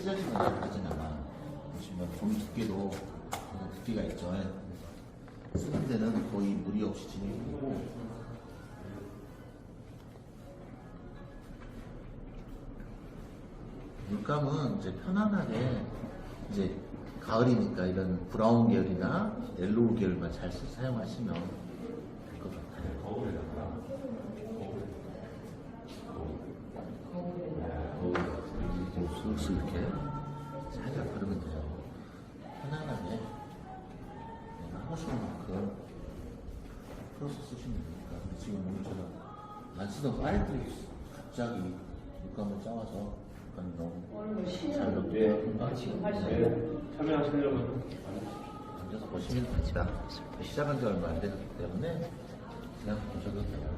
찢어지는 하진 않아. 보시면 종이 두께도 두께가 있죠. 쓰는 데는 거의 무리 없이 진행이 되고, 물감은 이제 편안하게 이제 가을이니까 이런 브라운 계열이나 옐로우 계열만 잘 사용하시면 될 것 같아요. 거울에다가 쑥쑥 이렇게 살짝 그러면 돼요. 편안하게 내가 하고 싶은 만큼 풀어서 쓰시면 되니까. 근데 지금 오늘처럼 안 쓰던 파일들이 갑자기 물감을 짜와서 약간 너무 잘 넣고 지금 하시는 참여하시려면 앉아서 보시면 됩니다. 시작한 지 얼마 안 됐기 때문에 그냥 보셔도 돼요.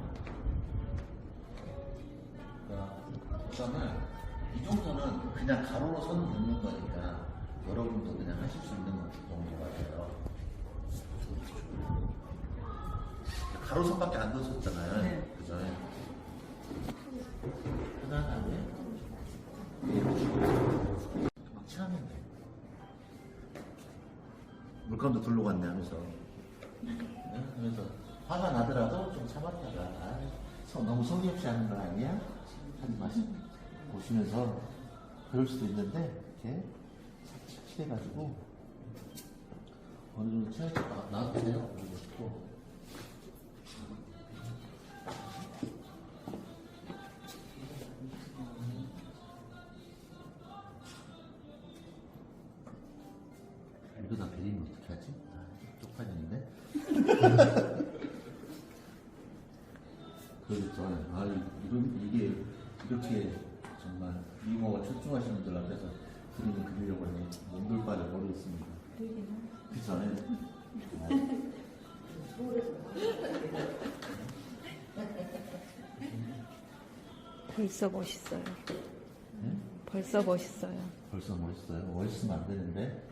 그러니까 이 정도는 그냥 가로로 선 넣는 거니까 여러분도 그냥 하실 수 있는 정도가 돼요. 가로선밖에 안 넣으셨잖아요. 네. 그죠? 편안하게 막 칠하면 돼. 물감도 둘러 갔네 하면서. 네? 하면서 화가 나더라도 좀 참았다가 너무 성의 없이 하는 거 아니야? 하지 마시고 보시면서 그럴 수도 있는데 이렇게 칠해가지고 어느 정도 칠할지 나와보세요. 그리고 이거 다 베리면 어떻게 하지? 쪽팔리는데? 그렇죠. 이게 이렇게 정말 미모가 출중하신 분들 앞에서 그림을 그리려고 하면 몸둘 바를 모르겠습니다. 그쵸? 벌써 멋있어요. 네? 벌써 멋있어요. 벌써 멋있어요. 멋있으면 안 되는데.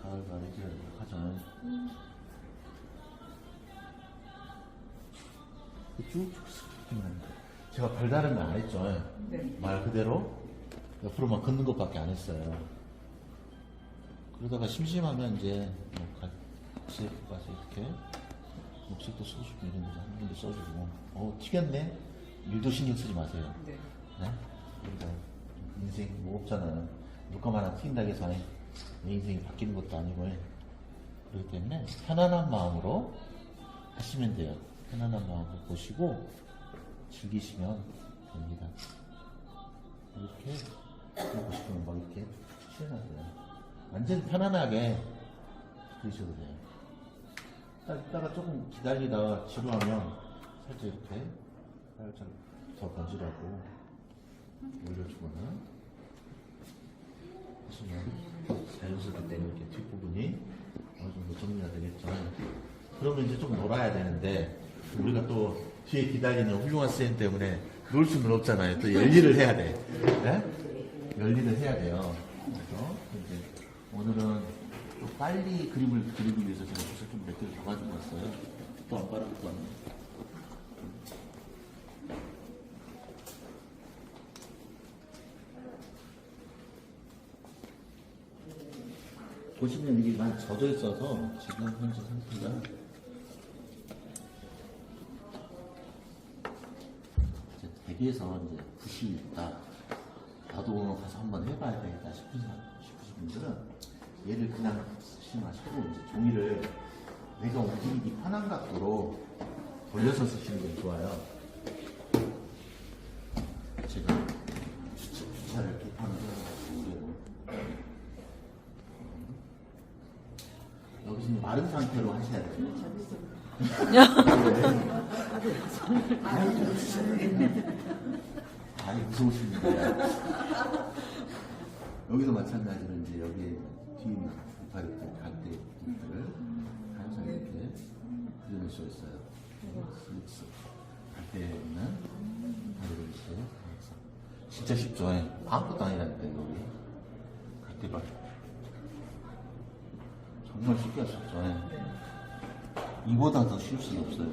가을 가리기 하죠. 쭉쭉 스키면 제가 별다른 거 안 했죠. 네. 말 그대로 옆으로만 긋는 것밖에 안 했어요. 그러다가 심심하면 이제 뭐 같이 가서 이렇게 녹색도 써주고 이런 데서 한 군데 써주고 튀겼네? 일도 신경 쓰지 마세요. 네. 네? 우리가 인생 뭐 없잖아요. 물감 하나 튀긴다고 해서 내 인생이 바뀌는 것도 아니고 그렇기 때문에 편안한 마음으로 하시면 돼요. 편안한 마음으로 보시고 즐기시면 됩니다. 이렇게 하고 싶으면 막 이렇게 칠해놔요. 완전 편안하게 그리셔도 돼요. 이따가 조금 기다리다가 지루하면 살짝 이렇게 살짝 더 건지라고 올려주거나 하시면 자연스럽게 이렇게 뒷부분이 어느 정도 정리가 되겠죠. 그러면 이제 좀 놀아야 되는데 우리가 또 뒤에 기다리는 훌륭한 선생님 때문에 놀 수는 없잖아요. 또 열일을 해야 돼. 네? 열일을 해야 돼요. 그래서 이제 오늘은 또 빨리 그림을 그리기 위해서 제가 붓을 좀 몇 개를 더 가지고 왔어요. 또 안 빨아먹고 왔네. 보시면 이게 많이 젖어 있어서 지금 현재 상태가 이제 대비해서 이제 붓이 있다. 나도 오늘 가서 한번 해봐야 되겠다 싶으신 분들은 얘를 그냥 쓰지 마시고 이제 종이를 내가 움직이기 편한 각도로 돌려서 쓰시는 게 좋아요. 제가 주차를 개판을 해가지고 여기서 마른 상태로 하셔야 돼요. 아니 무서우십니다. 여기도 마찬가지로 이제 여기 뒤 이파리 갈대 잎을 항상 이렇게 그려낼 수 있어요. 슬릭스 갈대에 있는 이파리를 이렇게 진짜 쉽죠. 아무것도 아니라니까 여기 갈대밭 정말 쉽게 할 수 있죠. 이보다 더 쉬울 수는 없어요.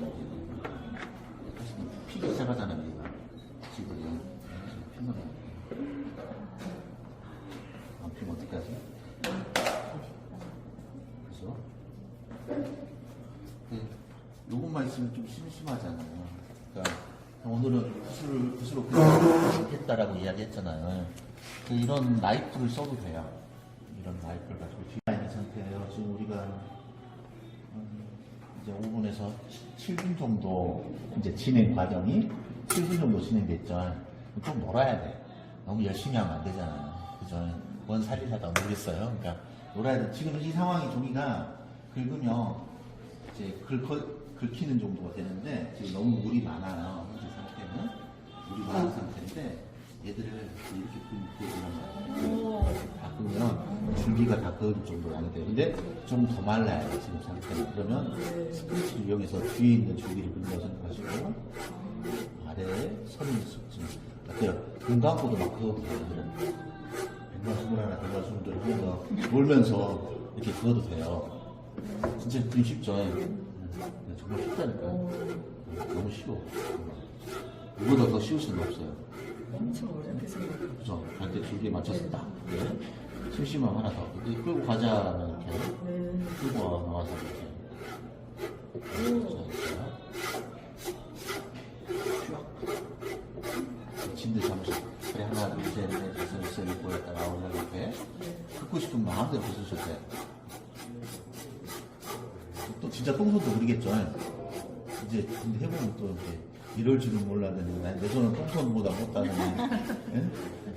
피기 시작 짧아잖아, 여기가. 지금 피면 안 피면 어떡하지? 그래서 요것만 있으면 좀 심심하잖아요. 그러니까 오늘은 붓으로 했다라고 이야기했잖아요. 이런 나이프를 써도 돼요. 이런 나이프를 가지고 뒤에 있는 상태예요. 지금 우리가 이제 5분에서 7분 정도 이제 진행 과정이 7분 정도 진행됐죠. 좀 놀아야 돼. 너무 열심히 하면 안 되잖아요. 그죠? 뭔 살리사다 모르겠어요. 그러니까 놀아야 돼. 지금 이 상황이 종이가 긁으면 이제 긁히는 정도가 되는데 지금 너무 물이 많아요. 현재 상태는 물이 많은 상태인데 얘들을 이렇게 긁으면 다 줄기가 다 그을 정도 많이 돼요. 근데 좀 더 말라야 돼 지금 상태는. 그러면 스크래치를 이용해서 뒤에 있는 줄기를 긁는다고 생각하시고 아래에 선이 지금 어때요? 눈 감고도 막 그어도 돼요. 100만 21, 100만 22를 하면서 놀면서 이렇게 그어도 돼요. 진짜 그림 쉽죠? 정말 쉽다니까요. 너무 쉬워. 이거보다 더 쉬울 수는 없어요. 엄청 어렵게 생각해요. 그죠? 갈때 줄기에 맞춰서 딱. 네. 심심하면 하나 더. 끌고 가자면 이렇게. 끌고 나와서 이렇게. 진들 잠시. 그래, 하나, 둘, 셋, 넷, 다섯, 여섯, 일곱, 여덟, 아홉, 열, 이렇게. 긁고 싶으면 마음대로 긁으셔도 돼요. 또 진짜 똥손도 모르겠죠. 이제 근데 해보면 또 이제 이럴 줄은 몰랐는데 내 손은 똥손보다 못하는 예?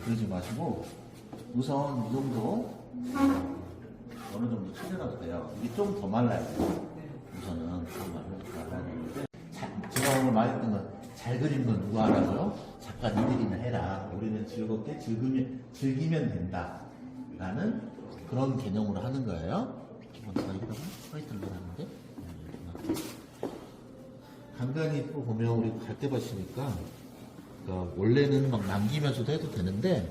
그러지 마시고 우선 이 정도 어느 정도 치더라도 돼요. 이게 좀 더 말라야 돼요. 우선은 좀 말라야 되는데 제가 오늘 말했던 건 잘 그리는 건 누가 하라고요? 작가 니들이나 해라. 우리는 즐겁게 즐기면 된다 라는 그런 개념으로 하는 거예요. 기본적으로 화이트를 하는데 간간히 또 보면 우리 갈대밭이니까 그러니까 원래는 막 남기면서도 해도 되는데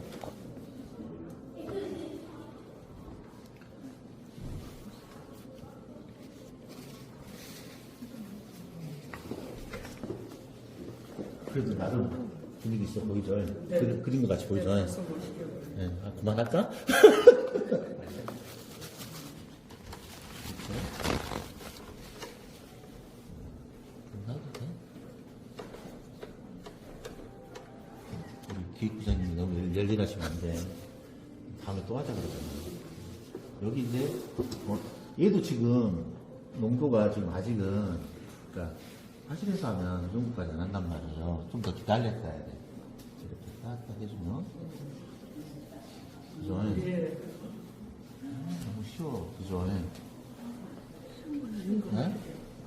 그래도 나름 분위기 있어 보이죠? 네. 그린 것 같이 보이죠? 네, 박수 보시게요. 네. 아, 그만할까? 우리 기획부장님이 너무 열일하시면 안 돼. 다음에 또 하자 그러잖아요. 여기 이제, 얘도 지금 농도가 지금 아직은, 그러니까, 화실에서 하면 이 정도까지 안 한단 말이에요. 좀 더 기다렸어야 돼. 이렇게 딱딱 해주면. 그죠? 예. 너무 쉬워. 그죠? 네?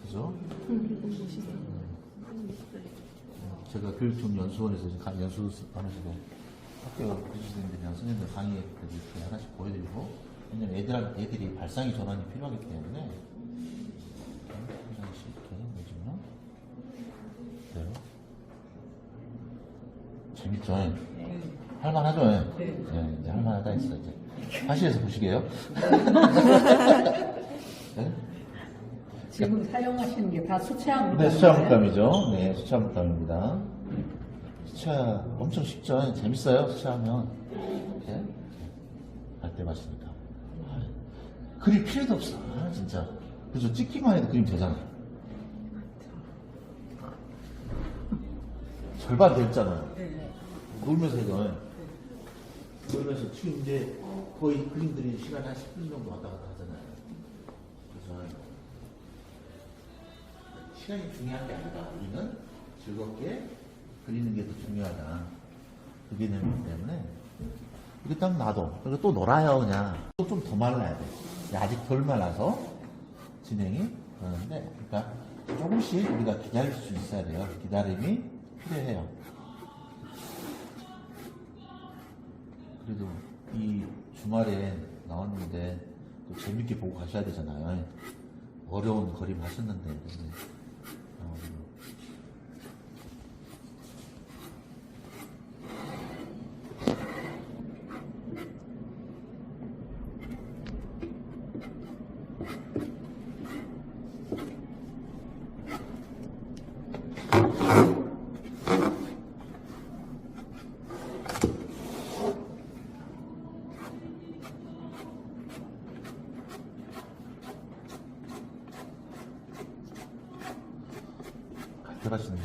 그죠? 제가 교육청연수원에서 연수하면서도 학교 교수님들이랑 선생님들 강의 이렇게 하나씩 보여드리고, 왜냐면 애들이 발상의 전환이 필요하기 때문에, 한 장씩 이렇게 해주면 돼요. 재밌죠? 할만하죠? 네, 이제 할만하다 했어, 이제. 화실에서 보시게요? 네? 지금 사용하시는 게 다 수채화물. 네, 수채화물감이죠. 네, 수채화물감입니다. 수채화 엄청 쉽죠. 재밌어요, 수채화면. 이렇게 갈대 맛이니까. 그릴 필요도 없어. 진짜. 그죠? 찍기만 해도 그림 되잖아요. 절반 됐잖아요. 네. 놀면서 해도. 놀면서 지금 이제 거의 그림들이 시간 한 10분 정도 왔다 갔다 하잖아요. 그래서 시간이 중요한 게 아니다. 우리는 즐겁게 그리는 게 더 중요하다. 그 개념이기 때문에 이게 딱 놔둬. 그리고 또 놀아요, 그냥. 또 좀 더 말라야 돼. 아직 덜 말라서 진행이 그러는데, 그러니까 조금씩 우리가 기다릴 수 있어야 돼요. 기다림이 필요해요. 그래도 이 주말에 나왔는데 또 재밌게 보고 가셔야 되잖아요. 어려운 그림 하셨는데. 근데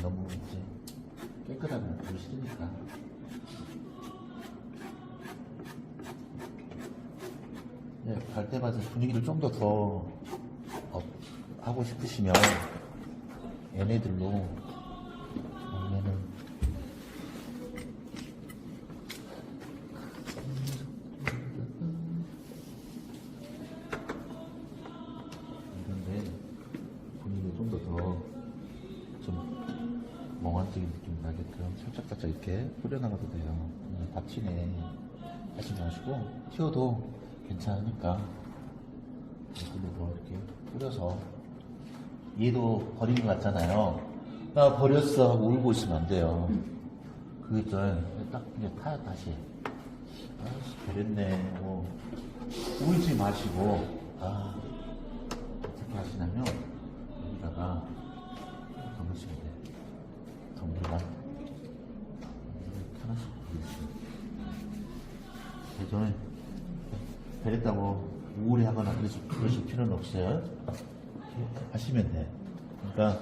너무 이제 깨끗하면 보기 싫으니까. 네, 갈 때마다 분위기를 좀 더 하고 싶으시면 얘네들로 얘는 이런데 분위기를 좀 좀 몽환적인 느낌 나게끔 살짝살짝 이렇게 뿌려나가도 돼요. 닥치네 하지 마시고 튀어도 괜찮으니까 이걸로 이렇게 뿌려서 얘도 버린 것 같잖아요. 나 버렸어 하고 울고 있으면 안 돼요. 그게 딱 이제 타요 다시. 아씨 버렸네. 뭐 울지 마시고 어떻게 하시냐면 여기다가 넣으시면 돼요. 덤불만 하나씩 부어주시면 예전에 베렸다고 우울해하거나 그러실 필요는 없어요. 하시면 돼. 그러니까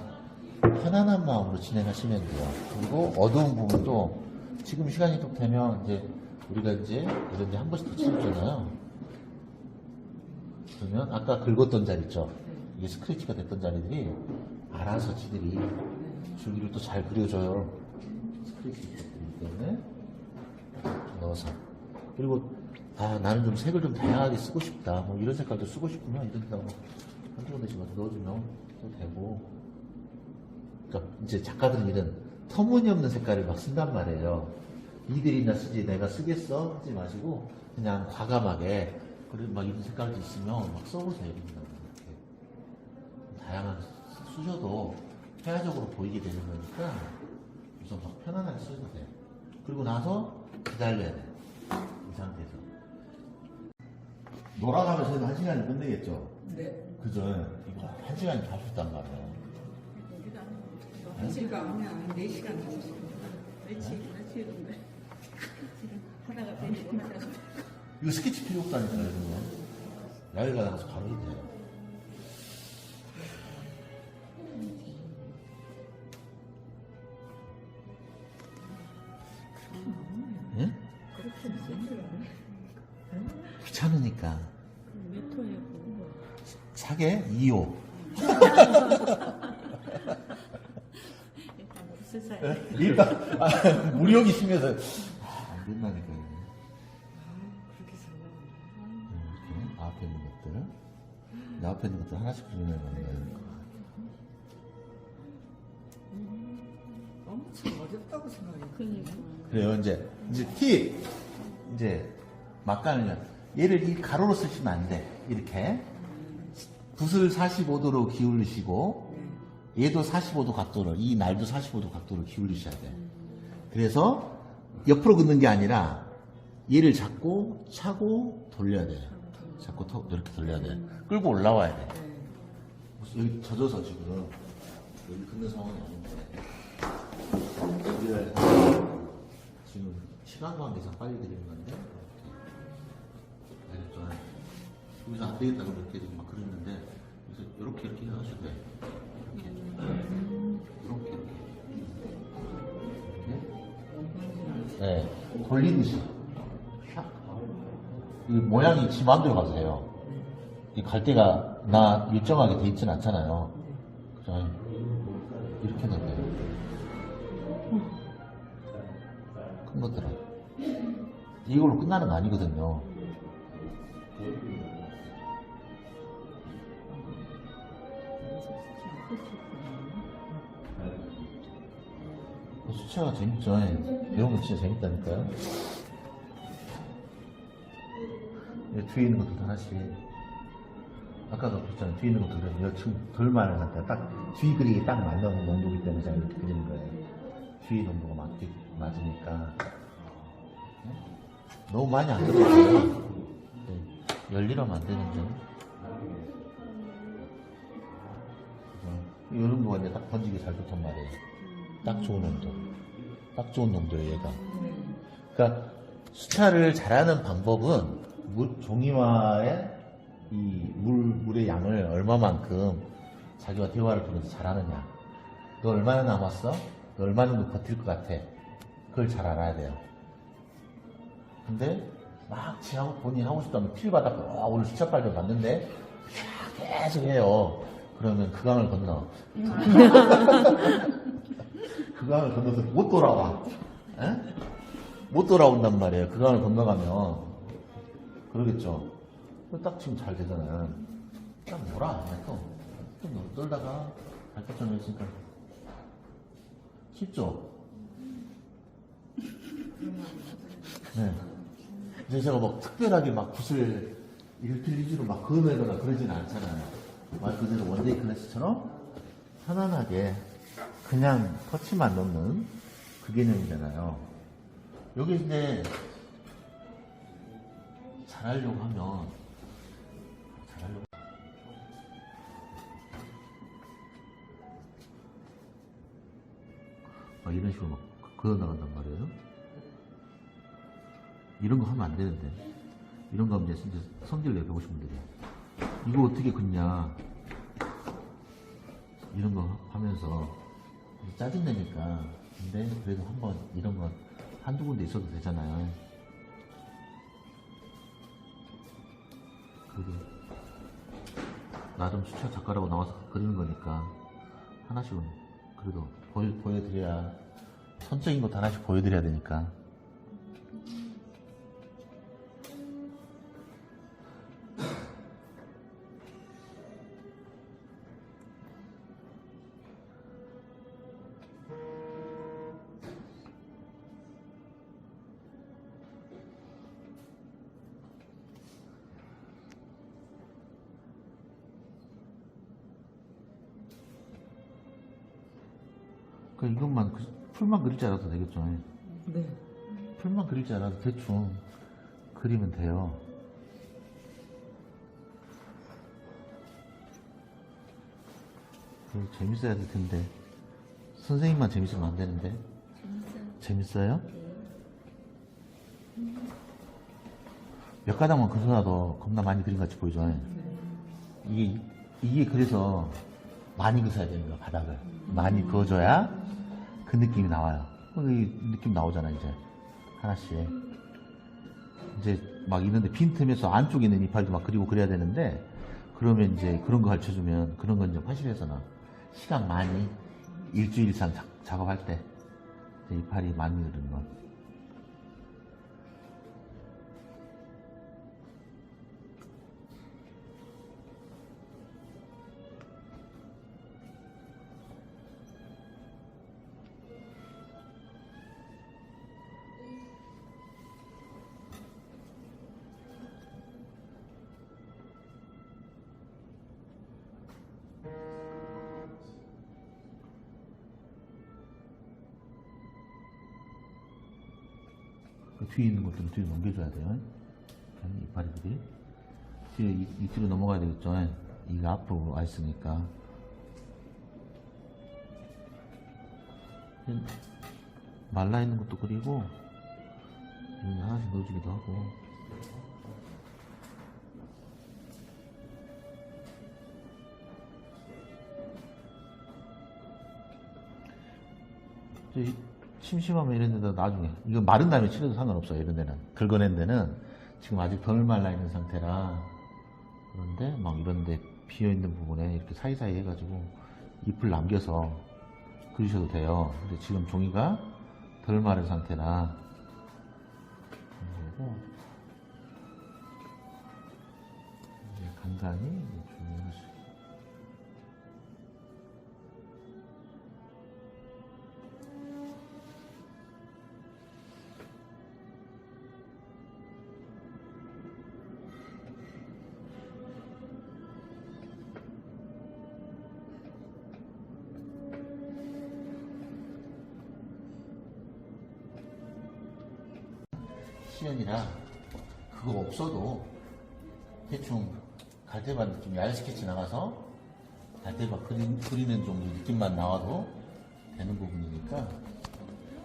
편안한 마음으로 진행하시면 돼요. 그리고 어두운 부분도 지금 시간이 좀 되면 이제 우리가 이제 이런 데 한 번씩 더 치우잖아요. 그러면 아까 긁었던 자리 있죠? 이게 스크래치가 됐던 자리들이 알아서 지들이 줄기를 또 잘 그려줘요. 스크래치가 됐기 때문에 넣어서. 그리고 나는 좀 색을 좀 다양하게 쓰고 싶다. 뭐 이런 색깔도 쓰고 싶으면 이런다고 한두 군데씩 넣어주면 또 되고. 그러니까 이제 작가들은 이런 터무니없는 색깔을 막 쓴단 말이에요. 이들이나 쓰지 내가 쓰겠어 하지 마시고 그냥 과감하게 그리고 막 이런 색깔도 있으면 막 써보세요. 이렇게 다양한 쓰셔도 회화적으로 보이게 되는 거니까 우선 막 편안하게 쓰셔도 돼요. 그리고 나서 기다려야 돼요. 이 상태에서. 놀아가면서 1시간이 끝내겠죠? 네. 그죠? 이거 1시간이 다 썼단 말이에요. 며칠가 하면 4시간 정도. 며칠인데. 하다가 4시간 하다가. 이거 스케치 필요 없다니까요, 이런 거. 야외 가서 바로 해도 돼요. 예? 귀찮으니까. 몇 톤이고? 사계 2호. 일단 무력이 심해서 안 된다니까요. 그렇게 살아. 이렇게 앞에 있는 것들, 내 앞에 있는 것들 하나씩 그려내는 거예요. 엄청 어렵다고 생각해요. 그러니까. 그래요. 이제 팁. 이제 막간을 얘를 이 가로로 쓰시면 안 돼. 이렇게 붓을 45도로 기울이시고 얘도 45도 각도로 이 날도 45도 각도로 기울이셔야 돼. 그래서 옆으로 긋는 게 아니라 얘를 잡고 차고 돌려야 돼. 잡고 이렇게 돌려야 돼. 끌고 올라와야 돼. 여기 젖어서 지금 여기 긋는 상황이 아닌데 우리가 지금 시간 관계상 빨리 드리는 건데 알겠죠? 여기서 안 되겠다 그러면 이렇게 막 그랬는데 그래서 이렇게 해가지고 돼. 이렇게 네, 돌리듯이 이 모양이 지 마음대로 가세요. 이 갈대가 나 일정하게 돼 있진 않잖아요. 그죠? 이렇게 되네요. 큰 것들은 이걸로 끝나는 거 아니거든요. 수채화가 재밌죠. 이런 거 진짜 재밌다니까요. 뒤에 있는 것도 하나씩. 아까도 그랬잖아요. 뒤에 있는 것도 여층 덜 많은 상태. 딱 뒤 그리기 딱 맞는 농도이기 때문에 제가 이렇게 그리는 거예요. 뒤 농도가 맞으니까. 너무 많이 안 들어가요. 열리라면 안 되는데. 이 농도가 이제 딱 번지기 잘 좋단 말이에요. 딱 좋은 농도. 딱 좋은 농도예요, 얘가. 그러니까 수차를 잘하는 방법은 종이와의 이 물의 양을 얼마만큼 자기와 대화를 통해서 잘하느냐. 너 얼마나 남았어? 얼마 정도 버틸 것 같아. 그걸 잘 알아야 돼요. 근데 막 지하고 본인이 하고 싶다면 필 받았고 오늘 수첩발 좀 봤는데 계속 해요. 그러면 그 강을 건너. 그 강을 건너서 못 돌아와. 에? 못 돌아온단 말이에요. 그 강을 건너가면. 그러겠죠. 딱 지금 잘 되잖아요. 딱 놀아. 좀 놀다가 발전을 했으니까. 쉽죠? 네. 이제 제가 막 특별하게 막 붓을 일필리주로 막 그어내거나 그러진 않잖아요. 말 그대로 원데이 클래스처럼 편안하게 그냥 터치만 넣는 그 개념이잖아요. 여기 이제 잘하려고 하면 이런 식으로 막 그어나간단 말이에요. 이런 거 하면 안 되는데. 이런 거 하면 이제 성질 내보시면 돼요. 이거 어떻게 긋냐. 이런 거 하면서 짜증내니까. 근데 그래도 한번 이런 거 한두 군데 있어도 되잖아요. 그래도 나름 수채화 작가라고 나와서 그리는 거니까 하나씩은 그래도 보여드려야, 선적인 것도 하나씩 보여드려야 되니까. 이것만 풀만 그릴 줄 알아도 되겠죠. 네. 풀만 그릴 줄 알아도 대충 그리면 돼요. 재밌어야 될 텐데 선생님만 재밌으면 안 되는데. 재밌어요? 몇 가닥만 그려놔도 겁나 많이 그린 것 같이 보이죠. 이게 그래서 많이 그려야 되는 거야. 바닥을 많이 그어줘야 그 느낌이 나와요. 이 느낌 나오잖아. 이제 하나씩 이제 막 있는데 빈틈에서 안쪽에 있는 이파리도 막 그리고 그래야 되는데, 그러면 이제 그런 거 가르쳐주면 그런 건 이제 화실에서는 시간 많이 일주일 이상 작업할 때 이파리 많이 그리는 거. 그 뒤에 있는 것들은 뒤로 넘겨줘야 돼요. 이파리들이 뒤에 이 뒤로 넘어가야 되겠죠. 이가 앞으로 와 있으니까. 말라 있는 것도 그리고 하나씩 넣어주기도 하고. 심심하면 이런 데다 나중에, 이거 마른 다음에 칠해도 상관없어요. 이런 데는 긁어낸 데는 지금 아직 덜 말라 있는 상태라. 그런데 막 이런 데 비어 있는 부분에 이렇게 사이사이 해가지고 잎을 남겨서 그리셔도 돼요. 근데 지금 종이가 덜 마른 상태라. 그리고 이제 간간히 조금씩. 시연이라 그거 없어도 대충 갈대밭 느낌, 야외 스케치 나가서 갈대밭 그리는 정도 느낌만 나와도 되는 부분이니까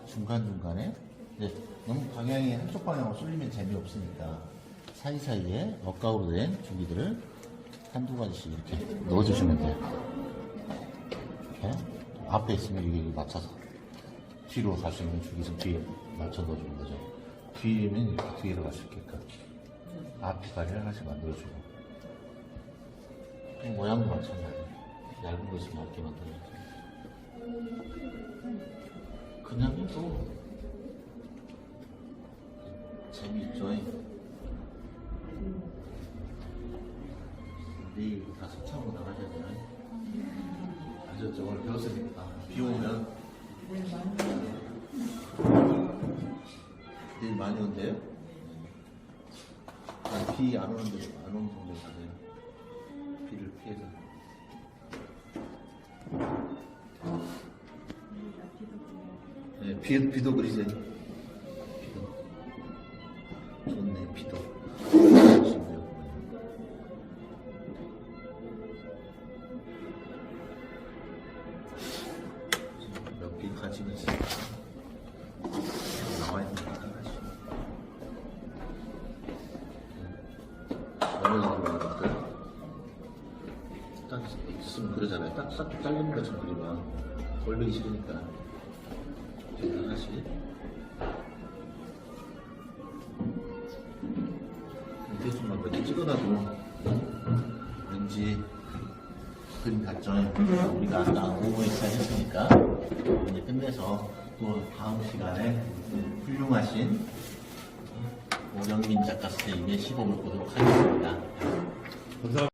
중간중간에 이제 너무 방향이 한쪽 방향으로 쏠리면 재미없으니까 사이사이에 억각으로 된 주기들을 한두 가지씩 이렇게 넣어주시면 돼요. 이렇게 앞에 있으면 여기 맞춰서 뒤로 갈 수 있는 줄기선 뒤에 맞춰 넣어주는 거죠. 뒤면 이렇게 뒤로 갈 수 있게끔. 앞뒤까지 하나씩 만들어주고. 모양도 마찬가지. 얇은 거 있으면 얇게 만들어주고. 그냥 해도 재미있죠. 내일 다 서창으로 나가셔야 되나요? 아셨죠? 오늘 배웠으니까. 비 오면 내일 많이 온대요? 비 안 오는 데, 안 오는 정도 가세요. 비를 피해서. 네, 비도 그리세요. 비도. 좋네, 비도. 몇 개 가지고 있어요. 나와 있는 거 하나씩. 어느 정도 나왔어요? 딱 있으면 그러잖아요. 딱 잘리는 것처럼 그리면 걸리기 싫으니까. 하나씩. 대충 몇 개 찍어놔도 왠지 그림 같죠? 우리가 아까 5분에 시작했으니까 이제 끝내서 또 다음 시간에 훌륭하신 오영민 작가 선생님의 시범을 보도록 하겠습니다. 감사합니다.